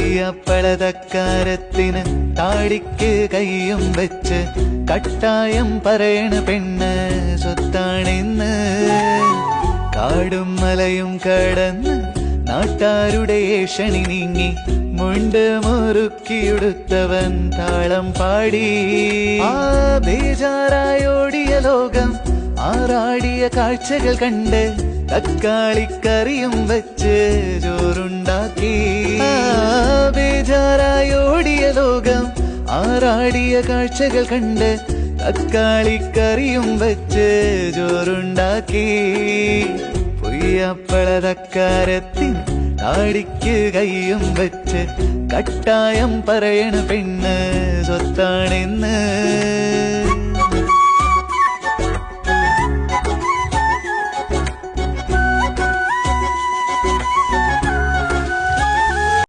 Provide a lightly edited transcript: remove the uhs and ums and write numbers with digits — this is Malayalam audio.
പൊയ്യപ്പളതക്കാരത്തിന് താടിക്ക് കയ്യും വെച്ച് കട്ടായം പറയണ പെണ്ണ് സ്വത്താണെന്ന്. കാടും മലയും കടന്ന് നാട്ടാരുടെ ഏഷണി നീങ്ങി മുണ്ട് മുറുക്കിയെടുത്തവൻ താളം പാടി. ആ ബേജാറായോടിയ ലോകം ആറാടിയ കാഴ്ചകൾ കണ്ട് തക്കാളിക്കറിയും വെച്ച് ചോറുണ്ടാക്കി. ആ ബേജാറായോടിയ ലോകം ആറാടിയ കാഴ്ചകൾ കണ്ട് തക്കാളിക്കറിയും വെച്ച് ചോറുണ്ടാക്കി. പൊയ്യപ്പളതക്കാരത്തിന് താടിക്ക് കയ്യും വെച്ച് കട്ടായം പറയണ പെണ്ണ് സ്വത്താണെന്ന്.